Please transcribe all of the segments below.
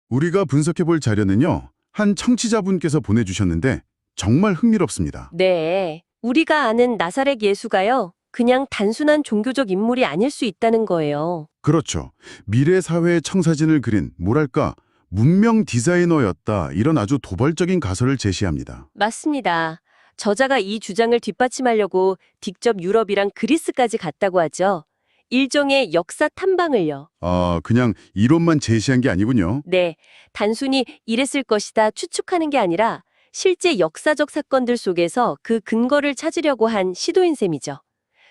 우리가 분석해 볼 자료는요, 한 청취자분께서 보내주셨는데 정말 흥미롭습니다. 네. 우리가 아는 나사렛 예수가요. 그냥 단순한 종교적 인물이 아닐 수 있다는 거예요. 그렇죠. 미래 사회의 청사진을 그린 뭐랄까 문명 디자이너였다, 이런 아주 도발적인 가설을 제시합니다. 맞습니다. 저자가 이 주장을 뒷받침하려고 직접 유럽이랑 그리스까지 갔다고 하죠. 일종의 역사 탐방을요. 그냥 이론만 제시한 게 아니군요. 네. 단순히 이랬을 것이다 추측하는 게 아니라 실제 역사적 사건들 속에서 그 근거를 찾으려고 한 시도인 셈이죠.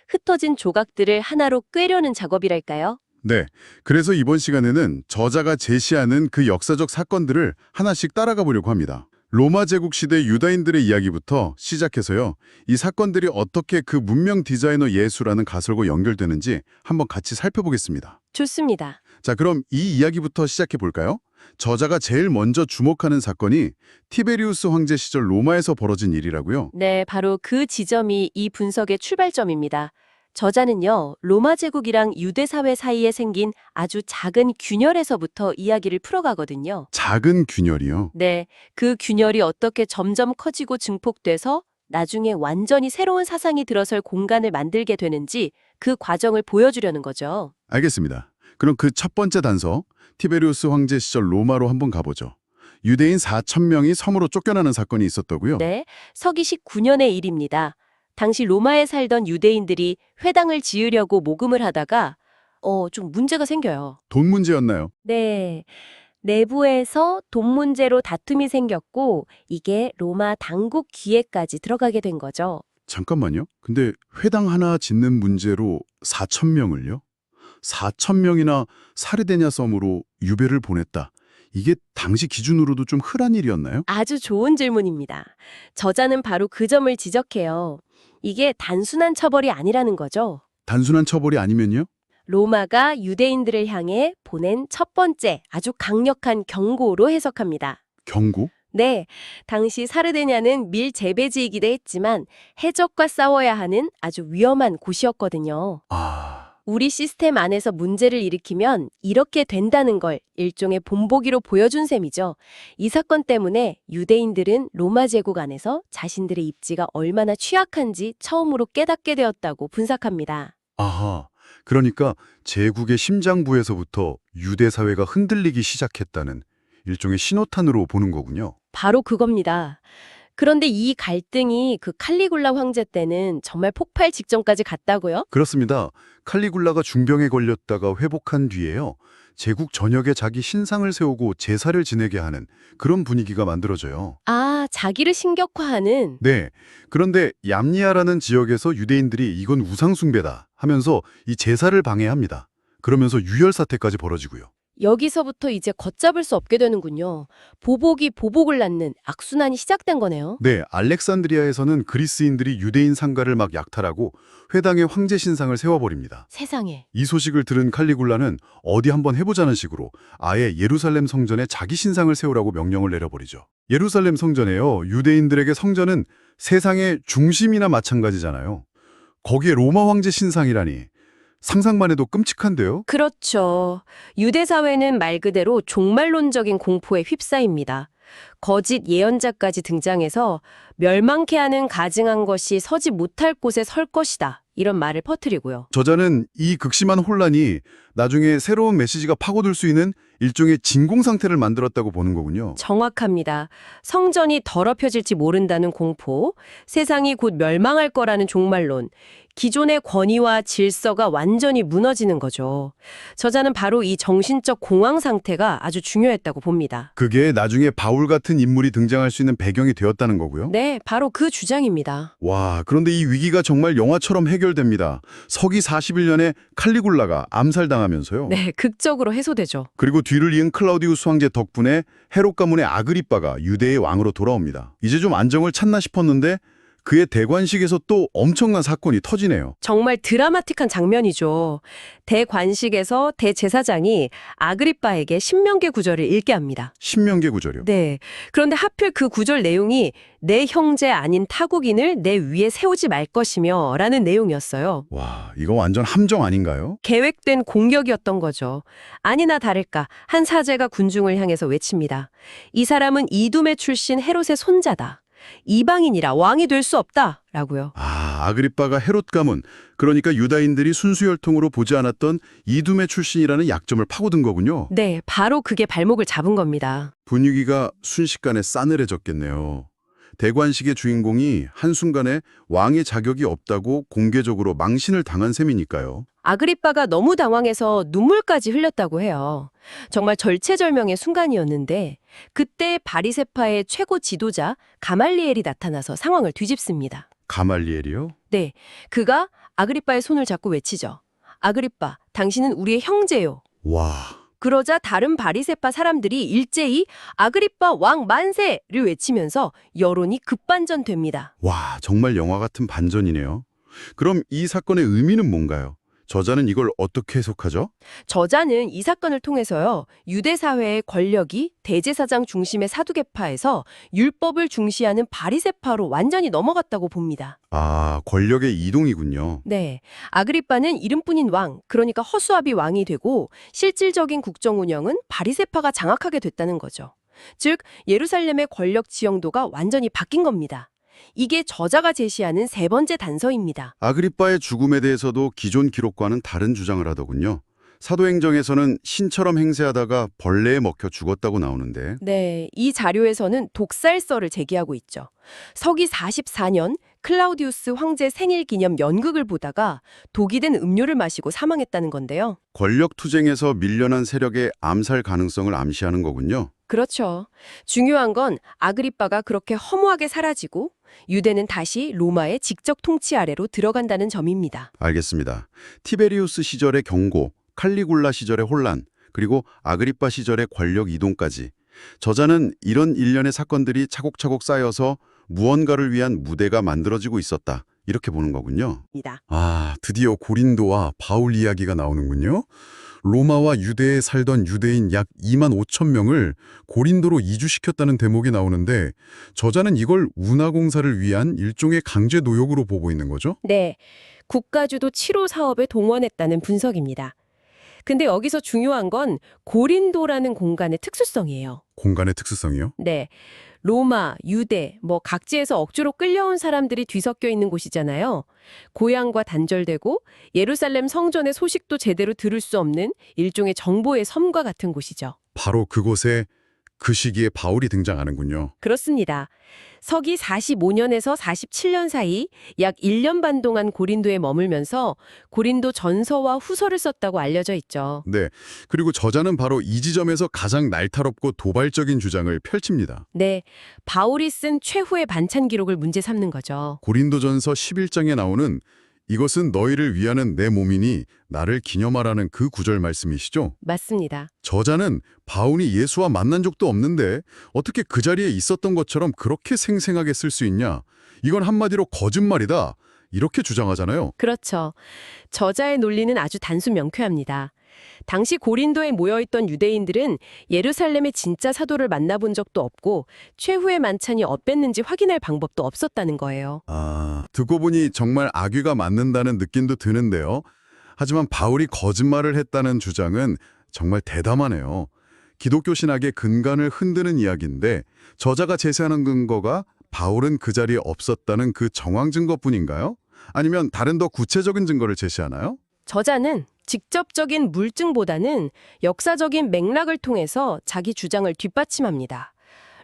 흩어진 조각들을 하나로 꿰려는 작업이랄까요? 네. 그래서 이번 시간에는 저자가 제시하는 그 역사적 사건들을 하나씩 따라가 보려고 합니다. 로마 제국 시대 유다인들의 이야기부터 시작해서요, 이 사건들이 어떻게 그 문명 디자이너 예수라는 가설과 연결되는지 한번 같이 살펴보겠습니다. 좋습니다. 자, 그럼 이 이야기부터 시작해 볼까요? 저자가 제일 먼저 주목하는 사건이 티베리우스 황제 시절 로마에서 벌어진 일이라고요. 네, 바로 그 지점이 이 분석의 출발점입니다. 저자는요, 로마 제국이랑 유대 사회 사이에 생긴 아주 작은 균열에서부터 이야기를 풀어가거든요. 작은 균열이요. 네, 그 균열이 어떻게 점점 커지고 증폭돼서 나중에 완전히 새로운 사상이 들어설 공간을 만들게 되는지 그 과정을 보여주려는 거죠. 알겠습니다. 그럼 그 첫 번째 단서, 티베리우스 황제 시절 로마로 한번 가보죠. 유대인 4,000명이 섬으로 쫓겨나는 사건이 있었다고요? 네, 서기 19년의 일입니다. 당시 로마에 살던 유대인들이 회당을 지으려고 모금을 하다가 좀 문제가 생겨요. 돈 문제였나요? 네. 내부에서 돈 문제로 다툼이 생겼고 이게 로마 당국 기회까지 들어가게 된 거죠. 잠깐만요. 근데 회당 하나 짓는 문제로 4,000명을요? 4,000명이나 사르데냐 섬으로 유배를 보냈다. 이게 당시 기준으로도 좀 흔한 일이었나요? 아주 좋은 질문입니다. 저자는 바로 그 점을 지적해요. 이게 단순한 처벌이 아니라는 거죠. 단순한 처벌이 아니면요? 로마가 유대인들을 향해 보낸 첫 번째 아주 강력한 경고로 해석합니다. 경고? 네, 당시 사르데냐는 밀 재배지이기도 했지만 해적과 싸워야 하는 아주 위험한 곳이었거든요. 우리 시스템 안에서 문제를 일으키면 이렇게 된다는 걸 일종의 본보기로 보여준 셈이죠. 이 사건 때문에 유대인들은 로마 제국 안에서 자신들의 입지가 얼마나 취약한지 처음으로 깨닫게 되었다고 분석합니다. 아하. 그러니까 제국의 심장부에서부터 유대 사회가 흔들리기 시작했다는 일종의 신호탄으로 보는 거군요. 바로 그겁니다. 그런데 이 갈등이 그 칼리굴라 황제 때는 정말 폭발 직전까지 갔다고요? 그렇습니다. 칼리굴라가 중병에 걸렸다가 회복한 뒤에요, 제국 전역에 자기 신상을 세우고 제사를 지내게 하는 그런 분위기가 만들어져요. 아, 자기를 신격화하는. 네. 그런데 얌니아라는 지역에서 유대인들이 이건 우상숭배다 하면서 이 제사를 방해합니다. 그러면서 유혈 사태까지 벌어지고요. 여기서부터 이제 걷잡을 수 없게 되는군요. 보복이 보복을 낳는 악순환이 시작된 거네요. 네, 알렉산드리아에서는 그리스인들이 유대인 상가를 막 약탈하고 회당에 황제 신상을 세워버립니다. 세상에. 이 소식을 들은 칼리굴라는 어디 한번 해보자는 식으로 아예 예루살렘 성전에 자기 신상을 세우라고 명령을 내려버리죠. 예루살렘 성전에요, 유대인들에게 성전은 세상의 중심이나 마찬가지잖아요. 거기에 로마 황제 신상이라니 상상만 해도 끔찍한데요? 그렇죠. 유대 사회는 말 그대로 종말론적인 공포에 휩싸입니다. 거짓 예언자까지 등장해서 멸망케 하는 가증한 것이 서지 못할 곳에 설 것이다. 이런 말을 퍼뜨리고요. 저자는 이 극심한 혼란이 나중에 새로운 메시지가 파고들 수 있는 일종의 진공 상태를 만들었다고 보는 거군요. 정확합니다. 성전이 더럽혀질지 모른다는 공포, 세상이 곧 멸망할 거라는 종말론, 기존의 권위와 질서가 완전히 무너지는 거죠. 저자는 바로 이 정신적 공황 상태가 아주 중요했다고 봅니다. 그게 나중에 바울 같은 인물이 등장할 수 있는 배경이 되었다는 거고요. 네, 바로 그 주장입니다. 와, 그런데 이 위기가 정말 영화처럼 해결됩니다. 서기 41년에 칼리굴라가 암살당하면서요. 네, 극적으로 해소되죠. 그리고 뒤를 이은 클라우디우스 황제 덕분에 헤롯 가문의 아그리빠가 유대의 왕으로 돌아옵니다. 이제 좀 안정을 찾나 싶었는데 그의 대관식에서 또 엄청난 사건이 터지네요. 정말 드라마틱한 장면이죠. 대관식에서 대제사장이 아그리빠에게 신명계 구절을 읽게 합니다. 신명계 구절이요. 네. 그런데 하필 그 구절 내용이 내 형제 아닌 타국인을 내 위에 세우지 말 것이며 라는 내용이었어요. 와, 이거 완전 함정 아닌가요? 계획된 공격이었던 거죠. 아니나 다를까 한 사제가 군중을 향해서 외칩니다. 이 사람은 이두메 출신 헤롯의 손자다. 이방인이라 왕이 될 수 없다. 라고요. 아, 아그리빠가 헤롯 가문, 그러니까 유다인들이 순수혈통으로 보지 않았던 이두메 출신이라는 약점을 파고든 거군요. 네, 바로 그게 발목을 잡은 겁니다. 분위기가 순식간에 싸늘해졌겠네요. 대관식의 주인공이 한순간에 왕의 자격이 없다고 공개적으로 망신을 당한 셈이니까요. 아그리빠가 너무 당황해서 눈물까지 흘렸다고 해요. 정말 절체절명의 순간이었는데 그때 바리새파의 최고 지도자 가말리엘이 나타나서 상황을 뒤집습니다. 가말리엘이요? 네, 그가 아그리빠의 손을 잡고 외치죠. 아그리빠, 당신은 우리의 형제요. 와, 그러자 다른 바리새파 사람들이 일제히 아그리빠 왕 만세를 외치면서 여론이 급반전됩니다. 와, 정말 영화 같은 반전이네요. 그럼 이 사건의 의미는 뭔가요? 저자는 이걸 어떻게 해석하죠? 저자는 이 사건을 통해서요, 유대 사회의 권력이 대제사장 중심의 사두개파에서 율법을 중시하는 바리새파로 완전히 넘어갔다고 봅니다. 아, 권력의 이동이군요. 네, 아그리빠는 이름뿐인 왕, 그러니까 허수아비 왕이 되고 실질적인 국정 운영은 바리새파가 장악하게 됐다는 거죠. 즉, 예루살렘의 권력 지형도가 완전히 바뀐 겁니다. 이게 저자가 제시하는 세 번째 단서입니다. 아그리빠의 죽음에 대해서도 기존 기록과는 다른 주장을 하더군요. 사도행정에서는 신처럼 행세하다가 벌레에 먹혀 죽었다고 나오는데 네, 이 자료에서는 독살설을 제기하고 있죠. 서기 44년 클라우디우스 황제 생일 기념 연극을 보다가 독이 된 음료를 마시고 사망했다는 건데요. 권력 투쟁에서 밀려난 세력의 암살 가능성을 암시하는 거군요. 그렇죠. 중요한 건 아그리빠가 그렇게 허무하게 사라지고 유대는 다시 로마의 직접 통치 아래로 들어간다는 점입니다. 알겠습니다. 티베리우스 시절의 경고, 칼리굴라 시절의 혼란, 그리고 아그리빠 시절의 권력 이동까지 저자는 이런 일련의 사건들이 차곡차곡 쌓여서 무언가를 위한 무대가 만들어지고 있었다. 이렇게 보는 거군요. 아, 드디어 고린도와 바울 이야기가 나오는군요. 로마와 유대에 살던 유대인 약 2만 5천 명을 고린도로 이주시켰다는 대목이 나오는데 저자는 이걸 운하공사를 위한 일종의 강제 노역으로 보고 있는 거죠? 네, 국가주도 7호 사업에 동원했다는 분석입니다. 근데 여기서 중요한 건 고린도라는 공간의 특수성이에요. 공간의 특수성이요? 네, 로마, 유대, 각지에서 억지로 끌려온 사람들이 뒤섞여 있는 곳이잖아요. 고향과 단절되고 예루살렘 성전의 소식도 제대로 들을 수 없는 일종의 정보의 섬과 같은 곳이죠. 바로 그곳에 그 시기에 바울이 등장하는군요. 그렇습니다. 서기 45년에서 47년 사이 약 1년 반 동안 고린도에 머물면서 고린도 전서와 후서를 썼다고 알려져 있죠. 네, 그리고 저자는 바로 이 지점에서 가장 날카롭고 도발적인 주장을 펼칩니다. 네, 바울이 쓴 최후의 반찬 기록을 문제 삼는 거죠. 고린도전서 11장에 나오는 이것은 너희를 위하는 내 몸이니 나를 기념하라는 그 구절 말씀이시죠? 맞습니다. 저자는 바울이 예수와 만난 적도 없는데 어떻게 그 자리에 있었던 것처럼 그렇게 생생하게 쓸 수 있냐? 이건 한마디로 거짓말이다. 이렇게 주장하잖아요. 그렇죠. 저자의 논리는 아주 단순 명쾌합니다. 당시 고린도에 모여있던 유대인들은 예루살렘의 진짜 사도를 만나본 적도 없고 최후의 만찬이 어땠는지 확인할 방법도 없었다는 거예요. 아, 듣고 보니 정말 악귀가 맞는다는 느낌도 드는데요. 하지만 바울이 거짓말을 했다는 주장은 정말 대담하네요. 기독교 신학의 근간을 흔드는 이야기인데 저자가 제시하는 근거가 바울은 그 자리에 없었다는 그 정황 증거뿐인가요? 아니면 다른 더 구체적인 증거를 제시하나요? 저자는 직접적인 물증보다는 역사적인 맥락을 통해서 자기 주장을 뒷받침합니다.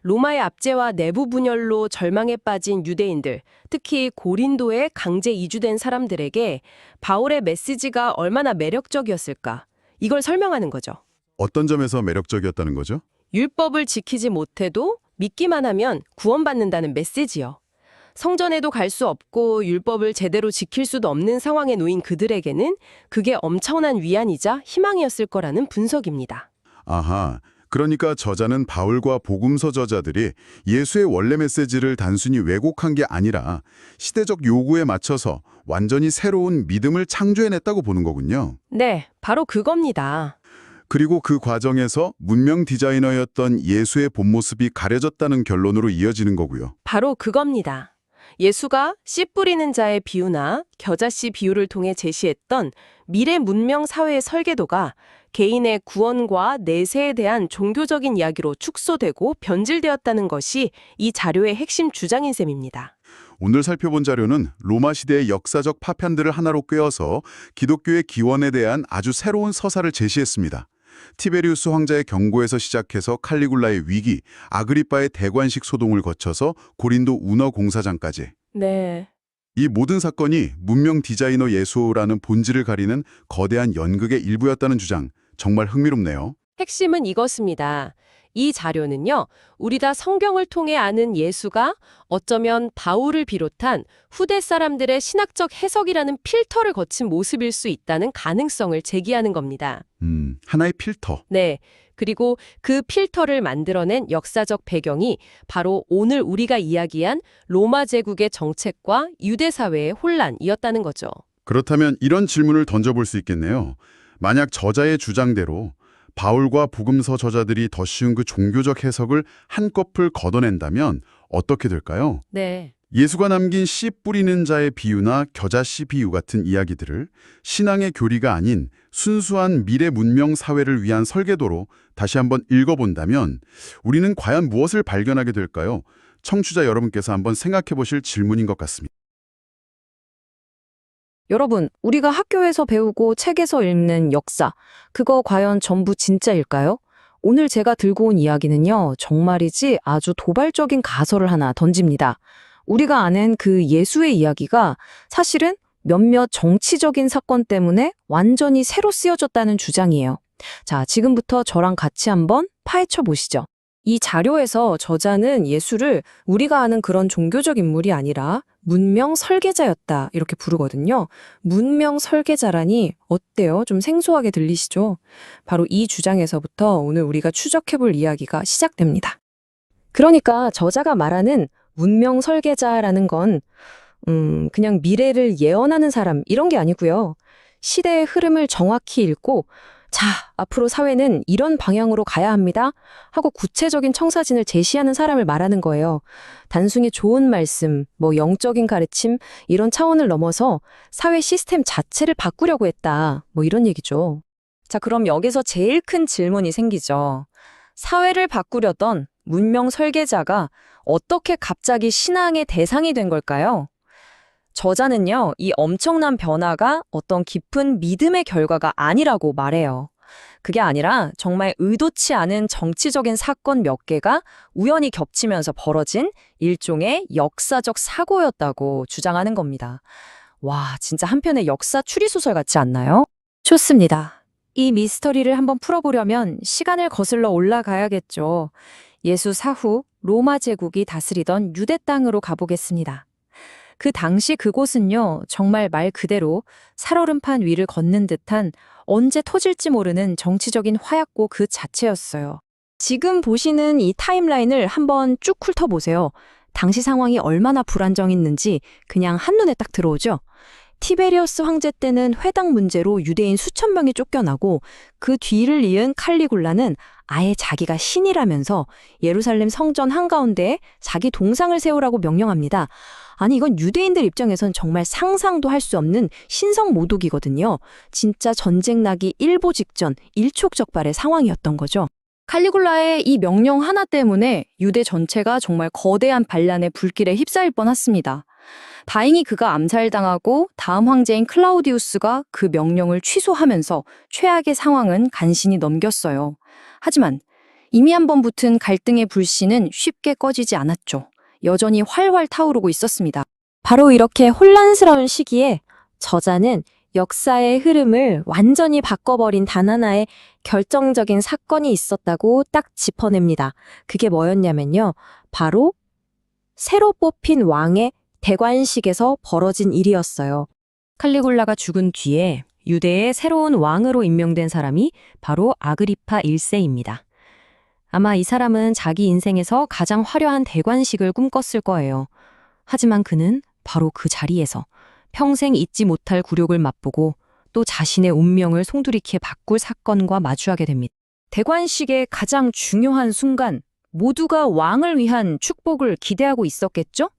로마의 압제와 내부 분열로 절망에 빠진 유대인들, 특히 고린도에 강제 이주된 사람들에게 바울의 메시지가 얼마나 매력적이었을까? 이걸 설명하는 거죠. 어떤 점에서 매력적이었다는 거죠? 율법을 지키지 못해도 믿기만 하면 구원받는다는 메시지요. 성전에도 갈 수 없고 율법을 제대로 지킬 수도 없는 상황에 놓인 그들에게는 그게 엄청난 위안이자 희망이었을 거라는 분석입니다. 아하, 그러니까 저자는 바울과 복음서 저자들이 예수의 원래 메시지를 단순히 왜곡한 게 아니라 시대적 요구에 맞춰서 완전히 새로운 믿음을 창조해냈다고 보는 거군요. 네, 바로 그겁니다. 그리고 그 과정에서 문명 디자이너였던 예수의 본 모습이 가려졌다는 결론으로 이어지는 거고요. 바로 그겁니다. 예수가 씨 뿌리는 자의 비유나 겨자씨 비유를 통해 제시했던 미래 문명 사회의 설계도가 개인의 구원과 내세에 대한 종교적인 이야기로 축소되고 변질되었다는 것이 이 자료의 핵심 주장인 셈입니다. 오늘 살펴본 자료는 로마 시대의 역사적 파편들을 하나로 꿰어서 기독교의 기원에 대한 아주 새로운 서사를 제시했습니다. 티베리우스 황자의 경고에서 시작해서 칼리굴라의 위기, 아그리빠의 대관식 소동을 거쳐서 고린도 운어 공사장까지. 네. 이 모든 사건이 문명 디자이너 예수라는 본질을 가리는 거대한 연극의 일부였다는 주장, 정말 흥미롭네요. 핵심은 이것입니다. 이 자료는요, 우리 다 성경을 통해 아는 예수가 어쩌면 바울을 비롯한 후대 사람들의 신학적 해석이라는 필터를 거친 모습일 수 있다는 가능성을 제기하는 겁니다. 하나의 필터. 네. 그리고 그 필터를 만들어낸 역사적 배경이 바로 오늘 우리가 이야기한 로마 제국의 정책과 유대 사회의 혼란이었다는 거죠. 그렇다면 이런 질문을 던져볼 수 있겠네요. 만약 저자의 주장대로 바울과 복음서 저자들이 더 쉬운 그 종교적 해석을 한꺼풀 걷어낸다면 어떻게 될까요? 네. 예수가 남긴 씨 뿌리는 자의 비유나 겨자씨 비유 같은 이야기들을 신앙의 교리가 아닌 순수한 미래 문명 사회를 위한 설계도로 다시 한번 읽어본다면 우리는 과연 무엇을 발견하게 될까요? 청취자 여러분께서 한번 생각해 보실 질문인 것 같습니다. 여러분, 우리가 학교에서 배우고 책에서 읽는 역사, 그거 과연 전부 진짜일까요? 오늘 제가 들고 온 이야기는요, 정말이지 아주 도발적인 가설을 하나 던집니다. 우리가 아는 그 예수의 이야기가 사실은 몇몇 정치적인 사건 때문에 완전히 새로 쓰여졌다는 주장이에요. 자, 지금부터 저랑 같이 한번 파헤쳐 보시죠. 이 자료에서 저자는 예수를 우리가 아는 그런 종교적 인물이 아니라 문명 설계자였다 이렇게 부르거든요. 문명 설계자라니 어때요? 좀 생소하게 들리시죠? 바로 이 주장에서부터 오늘 우리가 추적해볼 이야기가 시작됩니다. 그러니까 저자가 말하는 문명 설계자라는 건 그냥 미래를 예언하는 사람 이런 게 아니고요. 시대의 흐름을 정확히 읽고 자, 앞으로 사회는 이런 방향으로 가야 합니다 하고 구체적인 청사진을 제시하는 사람을 말하는 거예요. 단순히 좋은 말씀, 영적인 가르침 이런 차원을 넘어서 사회 시스템 자체를 바꾸려고 했다. 이런 얘기죠. 자, 그럼 여기서 제일 큰 질문이 생기죠. 사회를 바꾸려던 문명 설계자가 어떻게 갑자기 신앙의 대상이 된 걸까요? 저자는요, 이 엄청난 변화가 어떤 깊은 믿음의 결과가 아니라고 말해요. 그게 아니라 정말 의도치 않은 정치적인 사건 몇 개가 우연히 겹치면서 벌어진 일종의 역사적 사고였다고 주장하는 겁니다. 와, 진짜 한편의 역사 추리소설 같지 않나요? 좋습니다. 이 미스터리를 한번 풀어보려면 시간을 거슬러 올라가야겠죠. 예수 사후 로마 제국이 다스리던 유대 땅으로 가보겠습니다. 그 당시 그곳은요, 정말 말 그대로 살얼음판 위를 걷는 듯한 언제 터질지 모르는 정치적인 화약고 그 자체였어요. 지금 보시는 이 타임라인을 한번 쭉 훑어보세요. 당시 상황이 얼마나 불안정했는지 그냥 한눈에 딱 들어오죠. 티베리어스 황제 때는 회당 문제로 유대인 수천 명이 쫓겨나고 그 뒤를 이은 칼리굴라는 아예 자기가 신이라면서 예루살렘 성전 한가운데에 자기 동상을 세우라고 명령합니다. 아니 이건 유대인들 입장에선 정말 상상도 할 수 없는 신성 모독이거든요. 진짜 전쟁 나기 일보 직전 일촉즉발의 상황이었던 거죠. 칼리굴라의 이 명령 하나 때문에 유대 전체가 정말 거대한 반란의 불길에 휩싸일 뻔했습니다. 다행히 그가 암살당하고 다음 황제인 클라우디우스가 그 명령을 취소하면서 최악의 상황은 간신히 넘겼어요. 하지만 이미 한번 붙은 갈등의 불씨는 쉽게 꺼지지 않았죠. 여전히 활활 타오르고 있었습니다. 바로 이렇게 혼란스러운 시기에 저자는 역사의 흐름을 완전히 바꿔버린 단 하나의 결정적인 사건이 있었다고 딱 짚어냅니다. 그게 뭐였냐면요. 바로 새로 뽑힌 왕의 대관식에서 벌어진 일이었어요. 칼리굴라가 죽은 뒤에 유대의 새로운 왕으로 임명된 사람이 바로 아그리파 1세입니다. 아마 이 사람은 자기 인생에서 가장 화려한 대관식을 꿈꿨을 거예요. 하지만 그는 바로 그 자리에서 평생 잊지 못할 굴욕을 맛보고 또 자신의 운명을 송두리째 바꿀 사건과 마주하게 됩니다. 대관식의 가장 중요한 순간, 모두가 왕을 위한 축복을 기대하고 있었겠죠?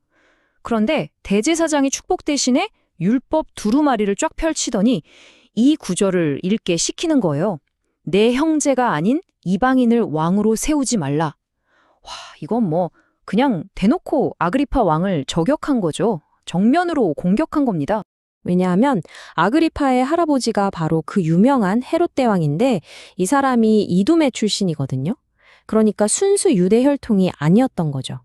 그런데 대제사장이 축복 대신에 율법 두루마리를 쫙 펼치더니 이 구절을 읽게 시키는 거예요. 내 형제가 아닌 이방인을 왕으로 세우지 말라. 와, 이건 뭐 그냥 대놓고 아그리파 왕을 저격한 거죠. 정면으로 공격한 겁니다. 왜냐하면 아그리파의 할아버지가 바로 그 유명한 헤롯 대왕인데 이 사람이 이두메 출신이거든요. 그러니까 순수 유대 혈통이 아니었던 거죠.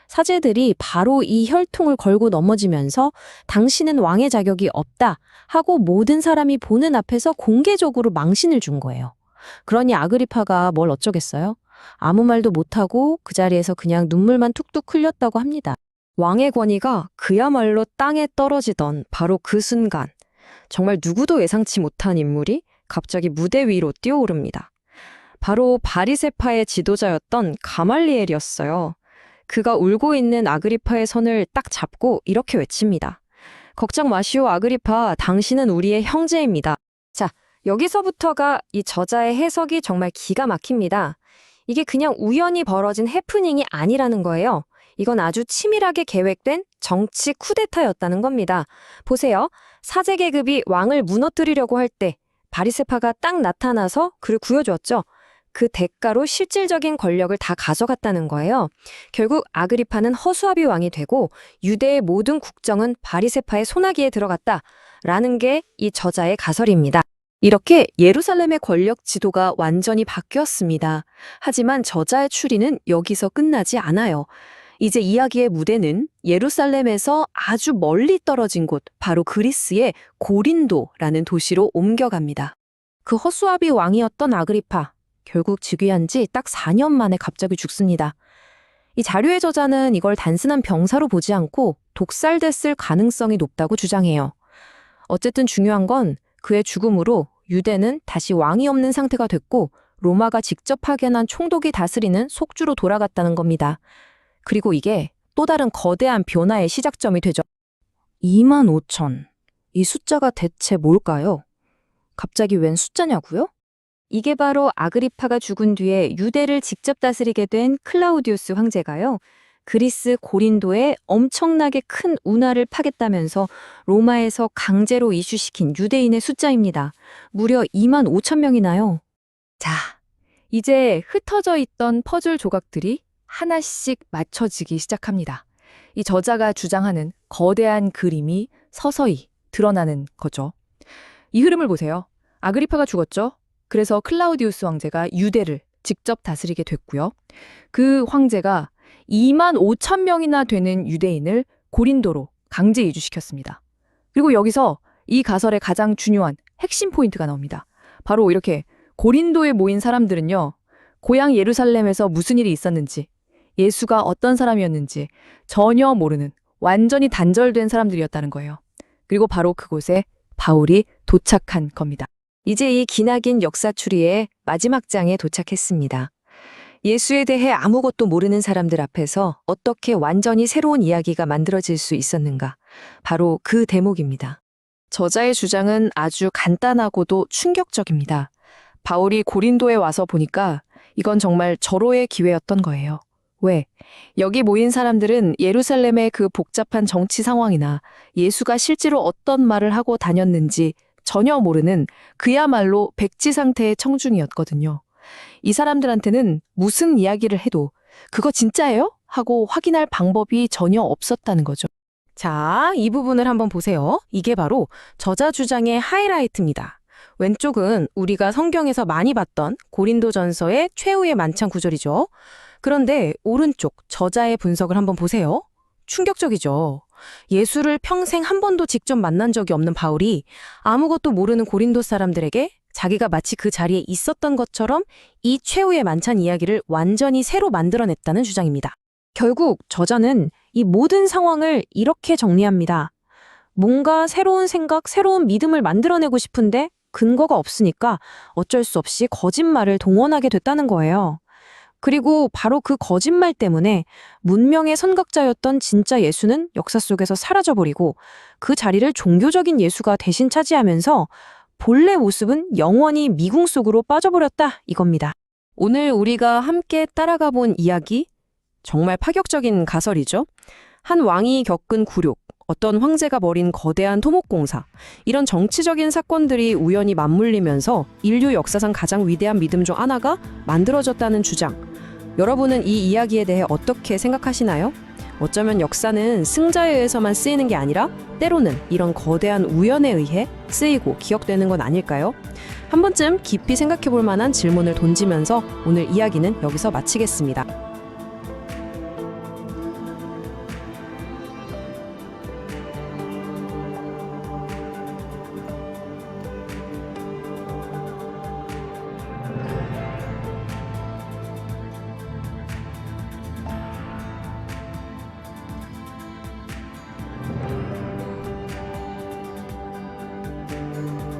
사제들이 바로 이 혈통을 걸고 넘어지면서 당신은 왕의 자격이 없다 하고 모든 사람이 보는 앞에서 공개적으로 망신을 준 거예요. 그러니 아그리파가 뭘 어쩌겠어요? 아무 말도 못하고 그 자리에서 그냥 눈물만 툭툭 흘렸다고 합니다. 왕의 권위가 그야말로 땅에 떨어지던 바로 그 순간, 정말 누구도 예상치 못한 인물이 갑자기 무대 위로 뛰어오릅니다. 바로 바리새파의 지도자였던 가말리엘이었어요. 그가 울고 있는 아그리파의 손을 딱 잡고 이렇게 외칩니다. 걱정 마시오, 아그리파. 당신은 우리의 형제입니다. 자, 여기서부터가 이 저자의 해석이 정말 기가 막힙니다. 이게 그냥 우연히 벌어진 해프닝이 아니라는 거예요. 이건 아주 치밀하게 계획된 정치 쿠데타였다는 겁니다. 보세요. 사제 계급이 왕을 무너뜨리려고 할 때 바리새파가 딱 나타나서 그를 구해줬죠. 그 대가로 실질적인 권력을 다 가져갔다는 거예요. 결국 아그리파는 허수아비 왕이 되고 유대의 모든 국정은 바리새파의 손아귀에 들어갔다라는 게 이 저자의 가설입니다. 이렇게 예루살렘의 권력 지도가 완전히 바뀌었습니다. 하지만 저자의 추리는 여기서 끝나지 않아요. 이제 이야기의 무대는 예루살렘에서 아주 멀리 떨어진 곳, 바로 그리스의 고린도라는 도시로 옮겨갑니다. 그 허수아비 왕이었던 아그리파, 결국 즉위한 지 딱 4년 만에 갑자기 죽습니다. 이 자료의 저자는 이걸 단순한 병사로 보지 않고 독살됐을 가능성이 높다고 주장해요. 어쨌든 중요한 건 그의 죽음으로 유대는 다시 왕이 없는 상태가 됐고 로마가 직접 파견한 총독이 다스리는 속주로 돌아갔다는 겁니다. 그리고 이게 또 다른 거대한 변화의 시작점이 되죠. 25,000. 이 숫자가 대체 뭘까요? 갑자기 웬 숫자냐고요? 이게 바로 아그리파가 죽은 뒤에 유대를 직접 다스리게 된 클라우디우스 황제가요. 그리스 고린도에 엄청나게 큰 운하를 파겠다면서 로마에서 강제로 이주시킨 유대인의 숫자입니다. 무려 25,000명이나요. 자, 이제 흩어져 있던 퍼즐 조각들이 하나씩 맞춰지기 시작합니다. 이 저자가 주장하는 거대한 그림이 서서히 드러나는 거죠. 이 흐름을 보세요. 아그리파가 죽었죠. 그래서 클라우디우스 황제가 유대를 직접 다스리게 됐고요. 그 황제가 25,000명이나 되는 유대인을 고린도로 강제 이주시켰습니다. 그리고 여기서 이 가설의 가장 중요한 핵심 포인트가 나옵니다. 바로 이렇게 고린도에 모인 사람들은요, 고향 예루살렘에서 무슨 일이 있었는지, 예수가 어떤 사람이었는지 전혀 모르는 완전히 단절된 사람들이었다는 거예요. 그리고 바로 그곳에 바울이 도착한 겁니다. 이제 이 기나긴 역사 추리의 마지막 장에 도착했습니다. 예수에 대해 아무것도 모르는 사람들 앞에서 어떻게 완전히 새로운 이야기가 만들어질 수 있었는가? 바로 그 대목입니다. 저자의 주장은 아주 간단하고도 충격적입니다. 바울이 고린도에 와서 보니까 이건 정말 절호의 기회였던 거예요. 왜? 여기 모인 사람들은 예루살렘의 그 복잡한 정치 상황이나 예수가 실제로 어떤 말을 하고 다녔는지 전혀 모르는 그야말로 백지 상태의 청중이었거든요. 이 사람들한테는 무슨 이야기를 해도 그거 진짜예요? 하고 확인할 방법이 전혀 없었다는 거죠. 자, 이 부분을 한번 보세요. 이게 바로 저자 주장의 하이라이트입니다. 왼쪽은 우리가 성경에서 많이 봤던 고린도전서의 최후의 만찬 구절이죠. 그런데 오른쪽 저자의 분석을 한번 보세요. 충격적이죠. 예수를 평생 한 번도 직접 만난 적이 없는 바울이 아무것도 모르는 고린도 사람들에게 자기가 마치 그 자리에 있었던 것처럼 이 최후의 만찬 이야기를 완전히 새로 만들어냈다는 주장입니다. 결국 저자는 이 모든 상황을 이렇게 정리합니다. 뭔가 새로운 생각, 새로운 믿음을 만들어내고 싶은데 근거가 없으니까 어쩔 수 없이 거짓말을 동원하게 됐다는 거예요. 그리고 바로 그 거짓말 때문에 문명의 선각자였던 진짜 예수는 역사 속에서 사라져버리고 그 자리를 종교적인 예수가 대신 차지하면서 본래 모습은 영원히 미궁 속으로 빠져버렸다 이겁니다. 오늘 우리가 함께 따라가 본 이야기, 정말 파격적인 가설이죠. 한 왕이 겪은 굴욕, 어떤 황제가 벌인 거대한 토목공사, 이런 정치적인 사건들이 우연히 맞물리면서 인류 역사상 가장 위대한 믿음 중 하나가 만들어졌다는 주장. 여러분은 이 이야기에 대해 어떻게 생각하시나요? 어쩌면 역사는 승자에 의해서만 쓰이는 게 아니라 때로는 이런 거대한 우연에 의해 쓰이고 기억되는 건 아닐까요? 한 번쯤 깊이 생각해 볼 만한 질문을 던지면서 오늘 이야기는 여기서 마치겠습니다.